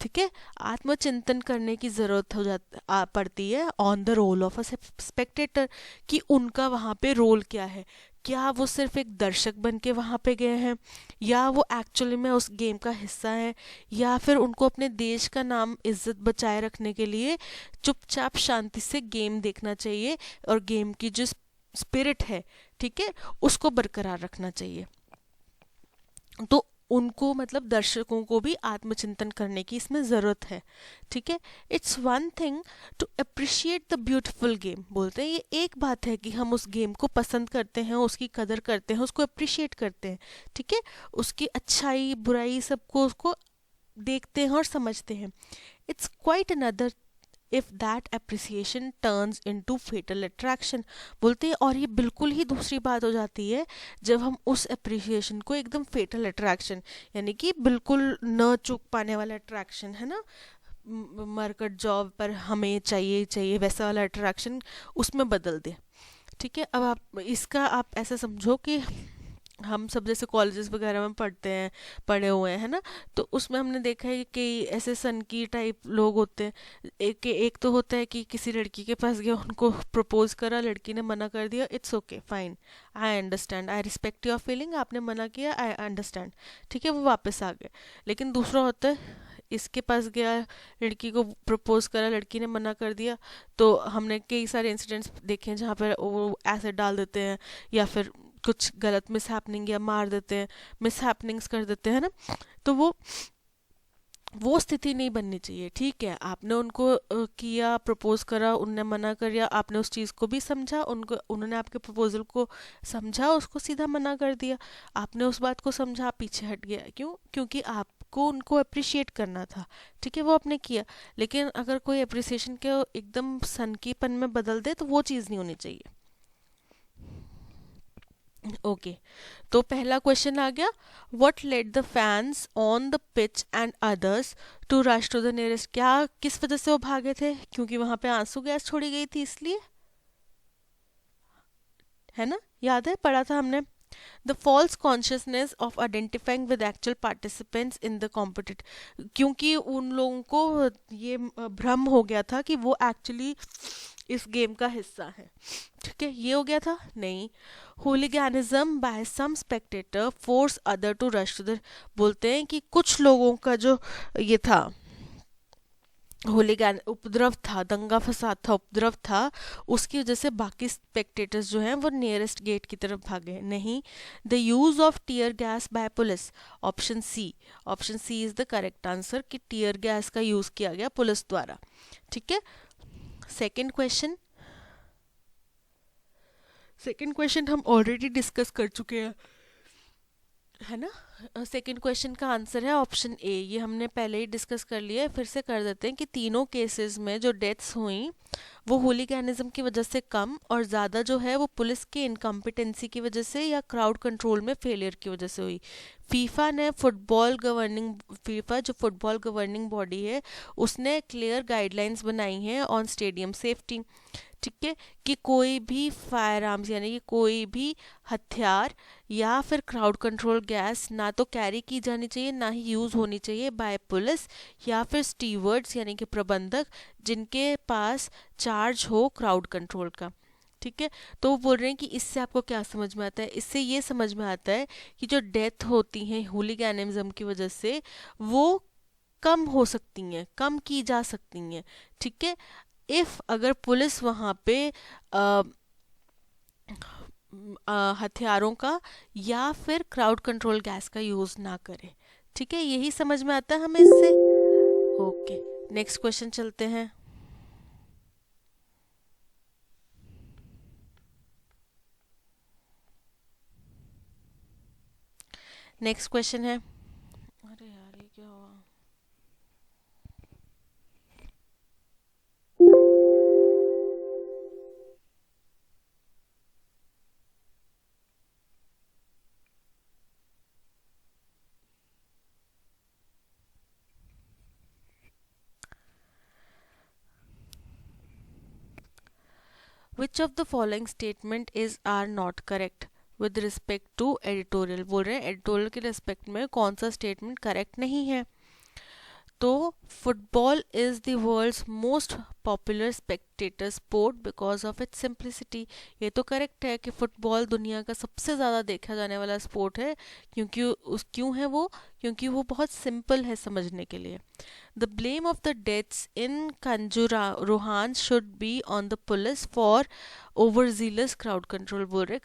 ठीक है, आत्मचिंतन करने की ज़रूरत पड़ती है on the role of a spectator, कि उनका वहाँ पे रोल क्या है, क्या वो सिर्फ एक दर्शक बन के वहाँ पे गए हैं, या वो एक्चुअली में उस गेम का हिस्सा है, या फिर उनको अपने देश का नाम इज्जत बचाए रखने के लिए चुपचाप शांति से गेम देखना चाहिए और गेम की जो स्पिरिट है, ठीक है, उसको बरकरार रखना चाहिए। तो उनको मतलब दर्शकों को भी आत्मचिंतन करने की इसमें ज़रूरत है, ठीक है। It's one thing to appreciate the beautiful game, बोलते हैं ये एक बात है कि हम उस गेम को पसंद करते हैं, उसकी कदर करते हैं, उसको अप्रिशिएट करते हैं, ठीक है, उसकी अच्छाई बुराई सबको उसको देखते हैं और समझते हैं। It's quite another if that appreciation turns into fatal attraction, बोलते हैं और ये बिल्कुल ही दूसरी बात हो जाती है जब हम उस अप्रिसिएशन को एकदम फेटल अट्रैक्शन, यानी कि बिल्कुल न चूक पाने वाला अट्रैक्शन, है ना, मरकट जॉब पर हमें चाहिए चाहिए वैसा वाला अट्रैक्शन उसमें बदल दे, ठीक है। अब आप इसका आप ऐसा समझो कि हम सब जैसे कॉलेजेस वगैरह में पढ़े हुए हैं ना, तो उसमें हमने देखा है कि ऐसे सनकी टाइप लोग होते हैं, एक तो होता है कि किसी लड़की के पास गया, उनको प्रपोज करा, लड़की ने मना कर दिया, it's okay fine, I understand, I respect your feeling, आपने मना किया, आई अंडरस्टैंड, ठीक है, वो वापस आ गए। लेकिन दूसरा होता है, इसके पास गया, लड़की को प्रपोज करा, लड़की ने मना कर दिया, तो हमने कई सारे इंसिडेंट्स देखे हैं जहाँ पर वो एसिड डाल देते हैं या फिर कुछ गलत मिस हैपनिंग या मार देते हैं, मिस हैपनिंग्स कर देते हैं ना, तो वो वो स्थिति नहीं बननी चाहिए। ठीक है, आपने उनको किया, प्रपोज करा, उनने मना कर दिया, आपने उस चीज़ को भी समझा, उनको उन्होंने आपके प्रपोजल को समझा, उसको सीधा मना कर दिया। आपने उस बात को समझा, आप पीछे हट गया, क्यों? क्योंकि आपको उनको अप्रिशिएट करना था। ठीक है, वो आपने किया, लेकिन अगर कोई अप्रिसिएशन के एकदम सनकीपन में बदल दे तो वो चीज़ नहीं होनी चाहिए। ओके, तो पहला क्वेश्चन आ गया, what led the fans on the pitch and others to rush to the nearest. क्या, किस वजह से वो भागे थे? क्योंकि वहां पे आंसू गैस छोड़ी गई थी, इसलिए, है ना? याद है, पढ़ा था हमने। The false consciousness of identifying with actual participants in the competitive, क्योंकि उन लोगों को ये भ्रम हो गया था कि वो एक्चुअली इस गेम का हिस्सा है। ठीक है, ये हो गया था। नहीं, hooliganism by some spectator force other to rush to the, बोलते हैं कि कुछ लोगों का जो ये था, होलीगैन उपद्रव था, दंगा फसाद था, उपद्रव था, उसकी वजह से बाकी स्पेक्टेटर्स जो हैं वो नियरेस्ट गेट की तरफ भागे। नहीं, the use of tear gas by police, option C, option C is the correct answer, कि टीयर गैस का यूज किया गया पुलिस द्वारा। ठीक है, सेकंड क्वेश्चन, सेकंड क्वेश्चन हम ऑलरेडी डिस्कस कर चुके हैं, है ना? सेकंड क्वेश्चन का आंसर है ऑप्शन ए, ये हमने पहले ही डिस्कस कर लिया है, फिर से कर देते हैं कि तीनों केसेस में जो डेथ्स हुई वो होलीगैनिज्म की वजह से कम, और ज़्यादा जो है वो पुलिस की इनकम्पिटेंसी की वजह से या क्राउड कंट्रोल में फेलियर की वजह से हुई। फीफा जो फुटबॉल गवर्निंग बॉडी है, उसने क्लियर गाइडलाइंस बनाई हैं ऑन स्टेडियम सेफ्टी। ठीक है, कि कोई भी फायर आर्म्स यानी कि कोई भी हथियार या फिर क्राउड कंट्रोल गैस ना तो कैरी की जानी चाहिए, ना ही यूज़ होनी चाहिए बाय पुलिस या फिर स्टीवर्ड्स यानी कि प्रबंधक जिनके पास चार्ज हो क्राउड कंट्रोल का। ठीक है, तो वो बोल रहे हैं कि इससे आपको क्या समझ में आता है? इससे ये समझ में आता है कि जो डेथ होती हैं होलीगैनिज्म की वजह से, वो कम हो सकती हैं, कम की जा सकती हैं। ठीक है, इफ अगर पुलिस वहां पे अ, हथियारों का या फिर क्राउड कंट्रोल गैस का यूज ना करे। ठीक है, यही समझ में आता है हमें इससे। ओके, नेक्स्ट क्वेश्चन चलते हैं। नेक्स्ट क्वेश्चन है, अरे यार ये क्या हुआ? Which of the following statement is are not correct with respect to editorial. बोल रहे हैं एडिटोरियल के रिस्पेक्ट में कौन सा स्टेटमेंट करेक्ट नहीं है। तो football is the world's most popular spectator sport because of its simplicity. ये तो करेक्ट है कि फुटबॉल दुनिया का सबसे ज़्यादा देखा जाने वाला स्पोर्ट है, क्योंकि क्यों है वो? क्योंकि वो बहुत सिंपल है समझने के लिए। The blame of the deaths in Kanjuruhan should be on the police for over zealous crowd control. बोल रहे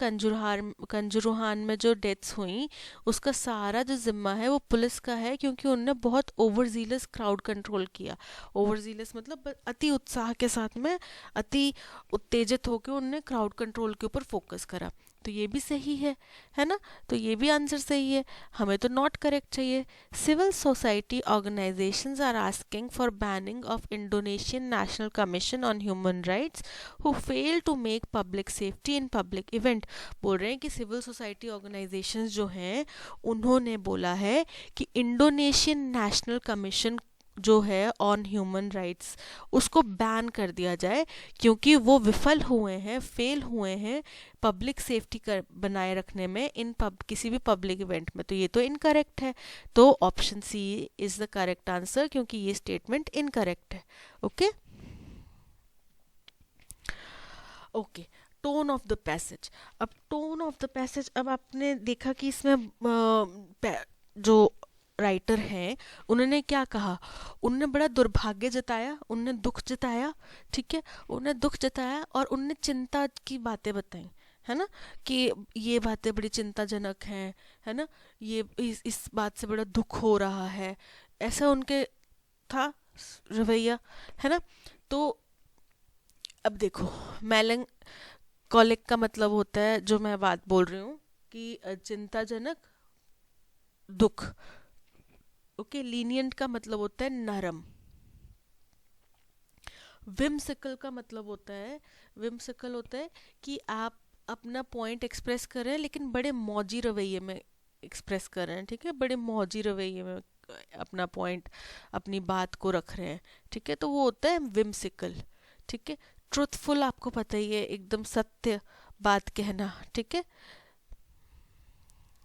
कंजुरोहान में जो डेथ्स हुई उसका सारा जो जिम्मा है वो पुलिस का है, क्योंकि उनने बहुत ओवर जीलस क्राउड कंट्रोल किया। ओवर जीलस मतलब अति उत्साह के साथ में, अति उत्तेजित होकर उनने क्राउड कंट्रोल के ऊपर फोकस करा। तो ये भी सही है ना? तो ये भी आंसर सही है, हमें तो नॉट करेक्ट चाहिए। Civil society organisations are asking for banning of Indonesian national commission on human rights who fail to make public safety in public event. बोल रहे हैं कि सिविल सोसाइटी ऑर्गेनाइजेशंस जो हैं उन्होंने बोला है कि इंडोनेशियन नेशनल कमीशन जो है ऑन ह्यूमन राइट्स उसको बैन कर दिया जाए, क्योंकि वो विफल हुए हैं, फेल हुए हैं पब्लिक सेफ्टी कर बनाए रखने में किसी भी पब्लिक इवेंट में। तो ये तो इनकरेक्ट है, तो option C is the correct answer, क्योंकि ये स्टेटमेंट इनकरेक्ट है। Okay okay, tone of the passage. अब टोन ऑफ द पैसेज, अब आपने देखा कि इसमें जो राइटर हैं उन्होंने क्या कहा? उन्होंने बड़ा दुर्भाग्य जताया, उन्होंने दुख जताया। ठीक है, उन्होंने दुख जताया और उन्होंने चिंता की बातें बताई, है ना? कि ये बातें बड़ी चिंताजनक हैं, है ना? ये इस बात से बड़ा दुख हो रहा है, ऐसा उनके था रवैया, है ना। तो अब देखो, मेलंकोलिक का मतलब होता है, जो मैं बात बोल रही हूँ कि चिंताजनक, दुख। ओके, लीनियंट का मतलब होता है नरम। विम्सिकल का मतलब होता है, विम्सिकल होता है कि आप अपना पॉइंट एक्सप्रेस कर रहे हैं लेकिन बड़े मौजी रवैये में एक्सप्रेस कर रहे हैं, ठीक है, बड़े मौजी रवैये में अपना पॉइंट, अपनी बात को रख रहे हैं, ठीक है, तो वो होता है विम्सिकल। ठीक है। ट्रुथफुल आपको पता ही है, एकदम सत्य बात कहना, ठीक है,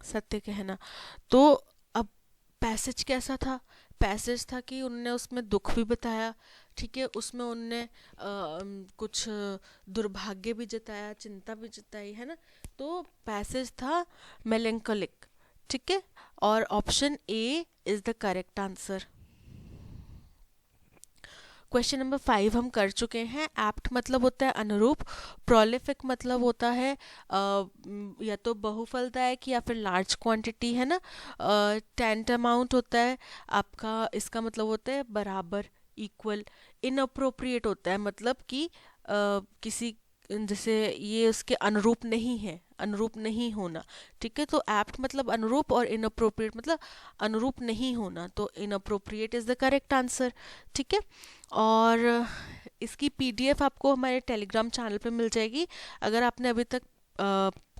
सत्य कहना। तो अब पैसेज कैसा था? पैसेज था कि उनने उसमें दुख भी बताया, ठीक है, उसमें उनने कुछ दुर्भाग्य भी जताया, चिंता भी जताई, है ना। तो पैसेज था मेलेंकोलिक, ठीक है, और option A is the correct answer. Question number 5 हम कर चुके हैं। एप्ट मतलब होता है अनुरूप, प्रोलिफिक मतलब होता है या तो बहुफलदायक या फिर लार्ज क्वांटिटी, है ना। टेंटामाउंट होता है आपका, इसका मतलब होता है बराबर, इक्वल। इनअप्रोप्रिएट होता है मतलब कि किसी, जैसे ये उसके अनुरूप नहीं है, अनुरूप नहीं होना, ठीक है। तो एप्ट मतलब अनुरूप और इनअप्रोप्रिएट मतलब अनुरूप नहीं होना, तो inappropriate is the correct answer, ठीक है। और इसकी पीडीएफ आपको हमारे टेलीग्राम चैनल पे मिल जाएगी। अगर आपने अभी तक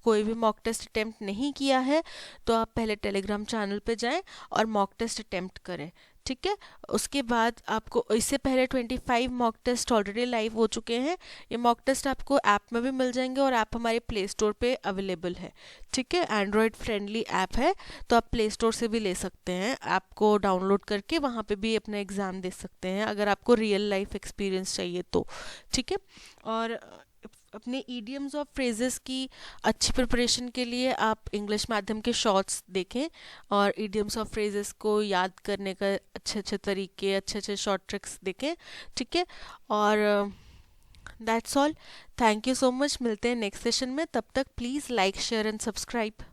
कोई भी मॉक टेस्ट अटेम्प्ट नहीं किया है तो आप पहले टेलीग्राम चैनल पे जाएं और मॉक टेस्ट अटेम्प्ट करें, ठीक है। उसके बाद आपको, इससे पहले 25 मॉक टेस्ट ऑलरेडी लाइव हो चुके हैं। ये मॉक टेस्ट आपको ऐप में भी मिल जाएंगे और ऐप हमारे प्ले स्टोर पे अवेलेबल है, ठीक है। एंड्रॉयड फ्रेंडली ऐप है, तो आप प्ले स्टोर से भी ले सकते हैं, ऐप को डाउनलोड करके वहाँ पे भी अपना एग्ज़ाम दे सकते हैं अगर आपको रियल लाइफ एक्सपीरियंस चाहिए तो, ठीक है। और अपने ईडियम्स और फ्रेजेस की अच्छी प्रिपरेशन के लिए आप इंग्लिश माध्यम के शॉर्ट्स देखें और ईडियम्स और फ्रेजेस को याद करने का अच्छे अच्छे तरीके, अच्छे अच्छे शॉर्ट ट्रिक्स देखें, ठीक है। और that's all, thank you so much, मिलते हैं नेक्स्ट सेशन में, तब तक please like share and subscribe.